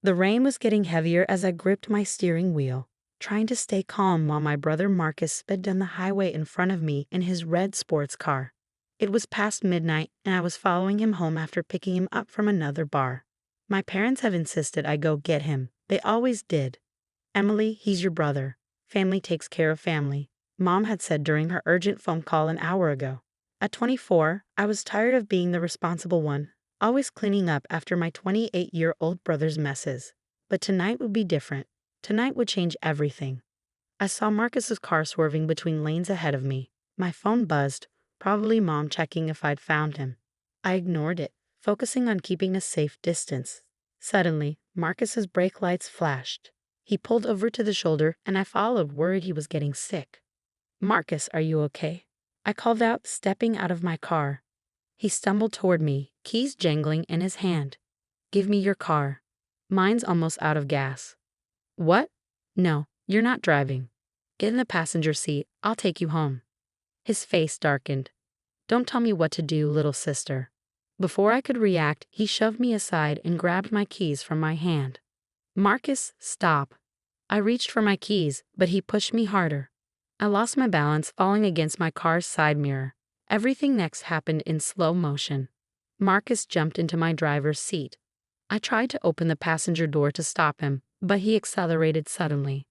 The rain was getting heavier as I gripped my steering wheel, trying to stay calm while my brother Marcus sped down the highway in front of me in his red sports car. It was past midnight, and I was following him home after picking him up from another bar. My parents have insisted I go get him. They always did. "Emily, he's your brother. Family takes care of family," Mom had said during her urgent phone call an hour ago. At 24, I was tired of being the responsible one, always cleaning up after my 28-year-old brother's messes. But tonight would be different. Tonight would change everything. I saw Marcus's car swerving between lanes ahead of me. My phone buzzed, probably Mom checking if I'd found him. I ignored it, focusing on keeping a safe distance. Suddenly, Marcus's brake lights flashed. He pulled over to the shoulder, and I followed, worried he was getting sick. "Marcus, are you okay?" I called out, stepping out of my car. He stumbled toward me, keys jangling in his hand. "Give me your car. Mine's almost out of gas." "What?" "No, you're not driving. Get in the passenger seat. I'll take you home." His face darkened. "Don't tell me what to do, little sister." Before I could react, he shoved me aside and grabbed my keys from my hand. "Marcus, stop." I reached for my keys, but he pushed me harder. I lost my balance, falling against my car's side mirror. Everything next happened in slow motion. Marcus jumped into my driver's seat. I tried to open the passenger door to stop him, but he accelerated suddenly.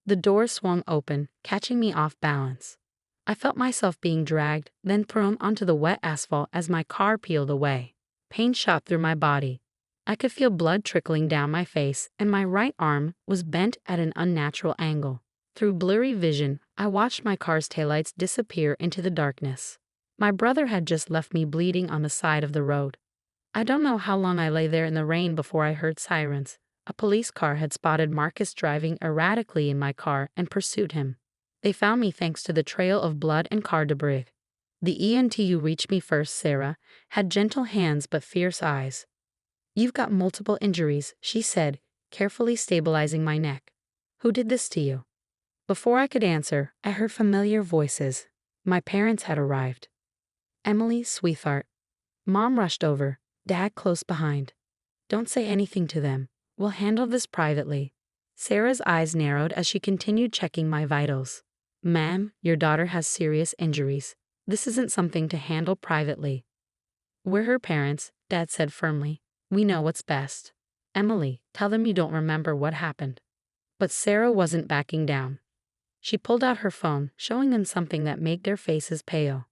The door swung open, catching me off balance. I felt myself being dragged, then thrown onto the wet asphalt as my car peeled away. Pain shot through my body. I could feel blood trickling down my face, and my right arm was bent at an unnatural angle. Through blurry vision, I watched my car's taillights disappear into the darkness. My brother had just left me bleeding on the side of the road. I don't know how long I lay there in the rain before I heard sirens. A police car had spotted Marcus driving erratically in my car and pursued him. They found me thanks to the trail of blood and car debris. The EMT who reached me first, Sarah, had gentle hands but fierce eyes. "You've got multiple injuries," she said, carefully stabilizing my neck. "Who did this to you?" Before I could answer, I heard familiar voices. My parents had arrived. "Emily, sweetheart." Mom rushed over, Dad close behind. "Don't say anything to them. We'll handle this privately." Sarah's eyes narrowed as she continued checking my vitals. "Ma'am, your daughter has serious injuries. This isn't something to handle privately." "We're her parents," Dad said firmly. "We know what's best. Emily, tell them you don't remember what happened." But Sarah wasn't backing down. She pulled out her phone, showing them something that made their faces pale.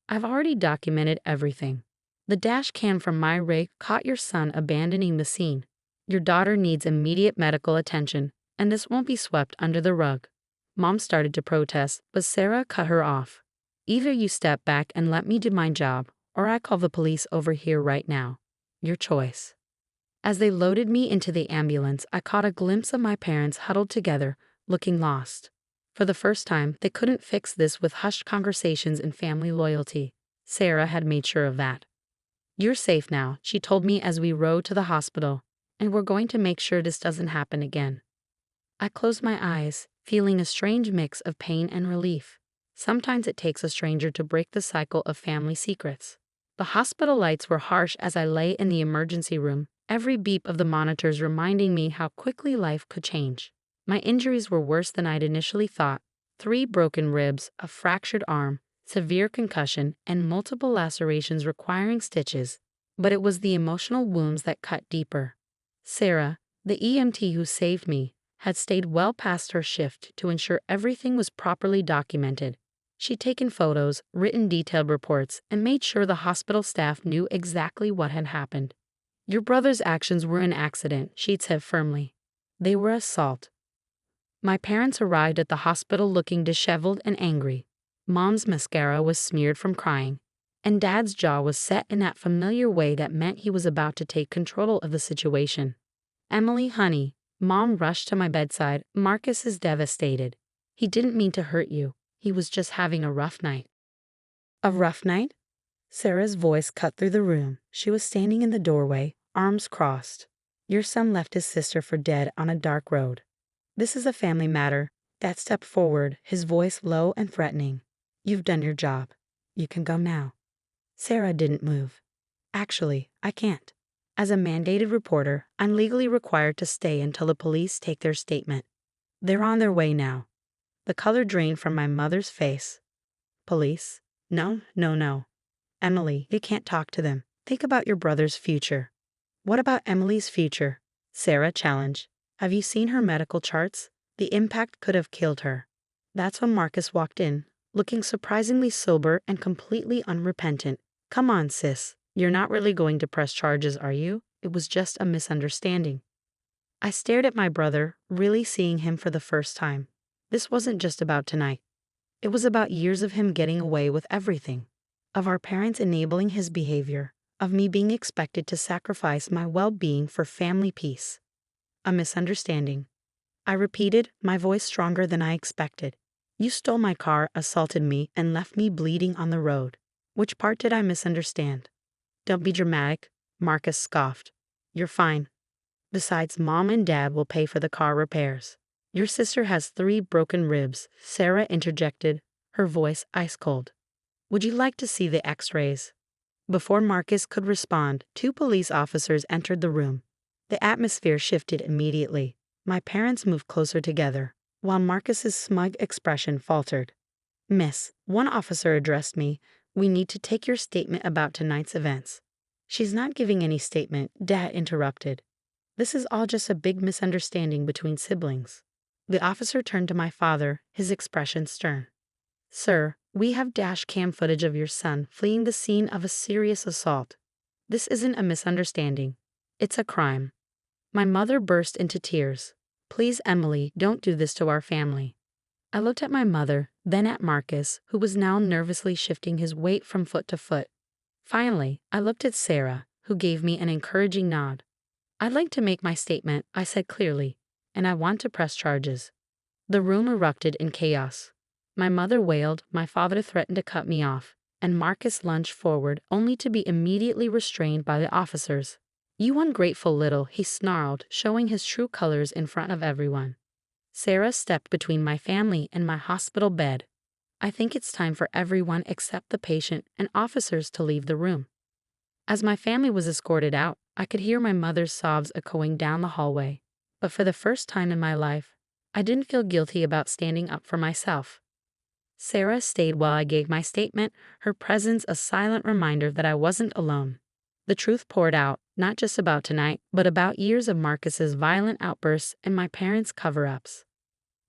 "I've already documented everything. The dash cam from my rig caught your son abandoning the scene. Your daughter needs immediate medical attention, and this won't be swept under the rug." Mom started to protest, but Sarah cut her off. "Either you step back and let me do my job, or I call the police over here right now. Your choice." As they loaded me into the ambulance, I caught a glimpse of my parents huddled together, looking lost. For the first time, they couldn't fix this with hushed conversations and family loyalty. Sarah had made sure of that. "You're safe now," she told me as we rode to the hospital, "and we're going to make sure this doesn't happen again." I closed my eyes, feeling a strange mix of pain and relief. Sometimes it takes a stranger to break the cycle of family secrets. The hospital lights were harsh as I lay in the emergency room, every beep of the monitors reminding me how quickly life could change. My injuries were worse than I'd initially thought. 3 broken ribs, a fractured arm, severe concussion, and multiple lacerations requiring stitches. But it was the emotional wounds that cut deeper. Sarah, the EMT who saved me, had stayed well past her shift to ensure everything was properly documented. She'd taken photos, written detailed reports, and made sure the hospital staff knew exactly what had happened. "Your brother's actions were an accident," she'd said firmly. "They were assault." My parents arrived at the hospital looking disheveled and angry. Mom's mascara was smeared from crying, and Dad's jaw was set in that familiar way that meant he was about to take control of the situation. "Emily, honey," Mom rushed to my bedside. "Marcus is devastated. He didn't mean to hurt you. He was just having a rough night." "A rough night?" Sarah's voice cut through the room. She was standing in the doorway, arms crossed. "Your son left his sister for dead on a dark road. This is a family matter." Dad stepped forward, his voice low and threatening. "You've done your job. You can go now." Sarah didn't move. "Actually, I can't. As a mandated reporter, I'm legally required to stay until the police take their statement. They're on their way now. The color drained from my mother's face. Police? No, no, no. Emily, you can't talk to them. Think about your brother's future. What about Emily's future? Sarah challenged. Have you seen her medical charts? The impact could have killed her. That's when Marcus walked in, looking surprisingly sober and completely unrepentant. Come on, sis. You're not really going to press charges, are you? It was just a misunderstanding. I stared at my brother, really seeing him for the first time. This wasn't just about tonight. It was about years of him getting away with everything. Of our parents enabling his behavior. Of me being expected to sacrifice my well-being for family peace. A misunderstanding. I repeated, my voice stronger than I expected. You stole my car, assaulted me, and left me bleeding on the road. Which part did I misunderstand? Don't be dramatic, Marcus scoffed. You're fine. Besides, Mom and Dad will pay for the car repairs. Your sister has 3 broken ribs, Sarah interjected, her voice ice cold. Would you like to see the x-rays? Before Marcus could respond, 2 police officers entered the room. The atmosphere shifted immediately. My parents moved closer together, while Marcus's smug expression faltered. Miss, one officer addressed me. We need to take your statement about tonight's events. She's not giving any statement, Dad interrupted. This is all just a big misunderstanding between siblings. The officer turned to my father, his expression stern. Sir, we have dash cam footage of your son fleeing the scene of a serious assault. This isn't a misunderstanding. It's a crime. My mother burst into tears. Please, Emily, don't do this to our family. I looked at my mother, then at Marcus, who was now nervously shifting his weight from foot to foot. Finally, I looked at Sarah, who gave me an encouraging nod. I'd like to make my statement, I said clearly, and I want to press charges. The room erupted in chaos. My mother wailed, my father threatened to cut me off, and Marcus lunged forward only to be immediately restrained by the officers. You ungrateful little, he snarled, showing his true colors in front of everyone. Sarah stepped between my family and my hospital bed. I think it's time for everyone except the patient and officers to leave the room. As my family was escorted out, I could hear my mother's sobs echoing down the hallway. But for the first time in my life, I didn't feel guilty about standing up for myself. Sarah stayed while I gave my statement, her presence a silent reminder that I wasn't alone. The truth poured out, not just about tonight, but about years of Marcus's violent outbursts and my parents' cover-ups.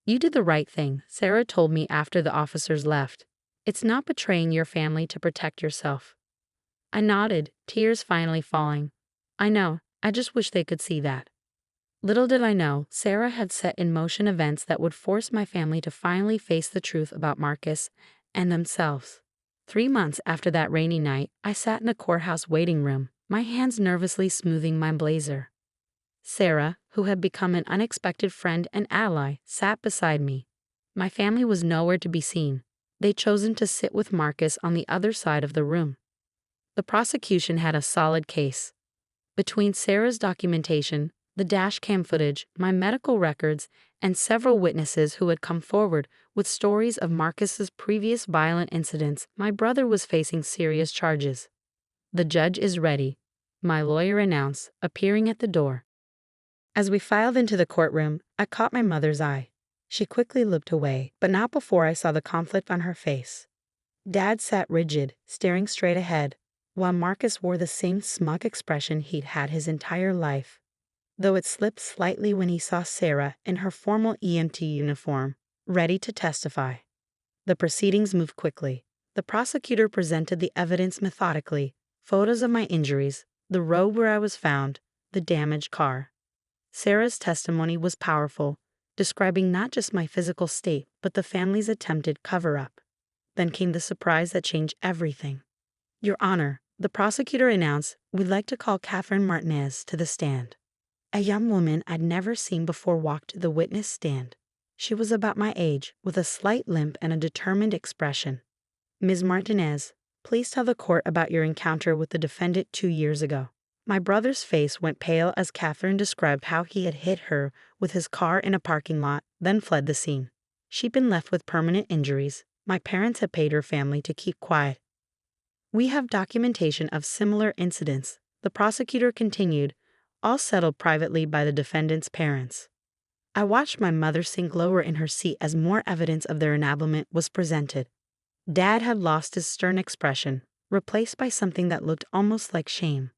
You did the right thing, Sarah told me after the officers left. It's not betraying your family to protect yourself. I nodded, tears finally falling. I know, I just wish they could see that. Little did I know, Sarah had set in motion events that would force my family to finally face the truth about Marcus and themselves. 3 months after that rainy night, I sat in the courthouse waiting room, my hands nervously smoothing my blazer. Sarah, who had become an unexpected friend and ally, sat beside me. My family was nowhere to be seen. They'd chosen to sit with Marcus on the other side of the room. The prosecution had a solid case. Between Sarah's documentation, the dash cam footage, my medical records, and several witnesses who had come forward with stories of Marcus's previous violent incidents, my brother was facing serious charges. The judge is ready, my lawyer announced, appearing at the door. As we filed into the courtroom, I caught my mother's eye. She quickly looked away, but not before I saw the conflict on her face. Dad sat rigid, staring straight ahead, while Marcus wore the same smug expression he'd had his entire life, though it slipped slightly when he saw Sarah in her formal EMT uniform, ready to testify. The proceedings moved quickly. The prosecutor presented the evidence methodically, photos of my injuries, the road where I was found, the damaged car. Sarah's testimony was powerful, describing not just my physical state, but the family's attempted cover-up. Then came the surprise that changed everything. Your Honor, the prosecutor announced, we'd like to call Catherine Martinez to the stand. A young woman I'd never seen before walked to the witness stand. She was about my age, with a slight limp and a determined expression. Ms. Martinez, please tell the court about your encounter with the defendant 2 years ago. My brother's face went pale as Catherine described how he had hit her with his car in a parking lot, then fled the scene. She'd been left with permanent injuries. My parents had paid her family to keep quiet. We have documentation of similar incidents, The prosecutor continued, all settled privately by the defendant's parents. I watched my mother sink lower in her seat as more evidence of their enablement was presented. Dad had lost his stern expression, replaced by something that looked almost like shame.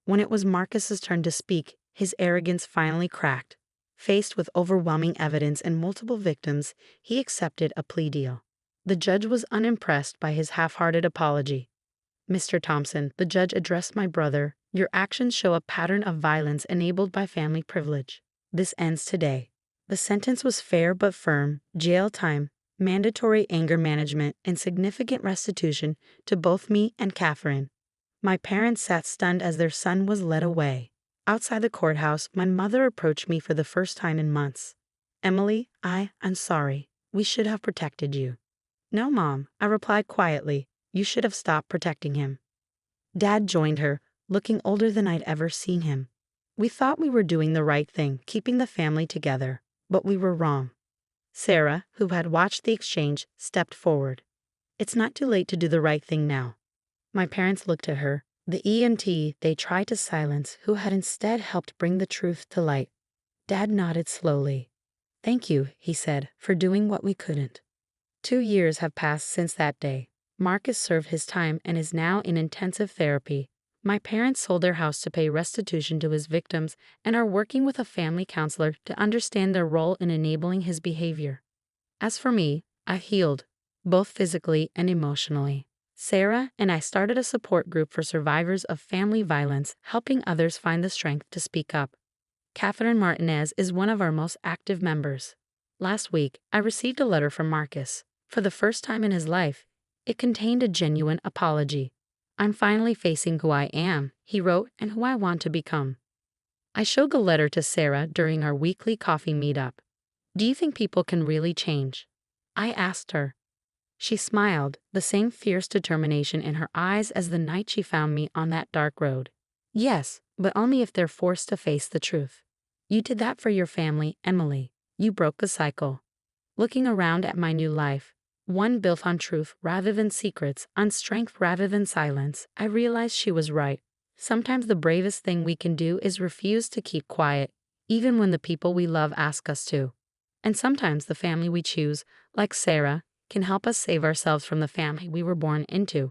When it was Marcus's turn to speak, his arrogance finally cracked. Faced with overwhelming evidence and multiple victims, he accepted a plea deal. The judge was unimpressed by his half-hearted apology. Mr. Thompson, the judge addressed my brother, your actions show a pattern of violence enabled by family privilege. This ends today. The sentence was fair but firm: jail time, mandatory anger management, and significant restitution to both me and Catherine. My parents sat stunned as their son was led away. Outside the courthouse, my mother approached me for the first time in months. Emily, I'm sorry. We should have protected you. No, Mom, I replied quietly. You should have stopped protecting him. Dad joined her, looking older than I'd ever seen him. We thought we were doing the right thing, keeping the family together, but we were wrong. Sarah, who had watched the exchange, stepped forward. It's not too late to do the right thing now. My parents looked at her, the EMT they tried to silence, who had instead helped bring the truth to light. Dad nodded slowly. Thank you, he said, for doing what we couldn't. 2 years have passed since that day. Marcus served his time and is now in intensive therapy. My parents sold their house to pay restitution to his victims and are working with a family counselor to understand their role in enabling his behavior. As for me, I've healed, both physically and emotionally. Sarah and I started a support group for survivors of family violence, helping others find the strength to speak up. Catherine Martinez is one of our most active members. Last week, I received a letter from Marcus. For the first time in his life, it contained a genuine apology. I'm finally facing who I am, he wrote, and who I want to become. I showed the letter to Sarah during our weekly coffee meetup. Do you think people can really change? I asked her. She smiled, the same fierce determination in her eyes as the night she found me on that dark road. Yes, but only if they're forced to face the truth. You did that for your family, Emily. You broke the cycle. Looking around at my new life, one built on truth rather than secrets, on strength rather than silence, I realized she was right. Sometimes the bravest thing we can do is refuse to keep quiet, even when the people we love ask us to. And sometimes the family we choose, like Sarah, can help us save ourselves from the family we were born into.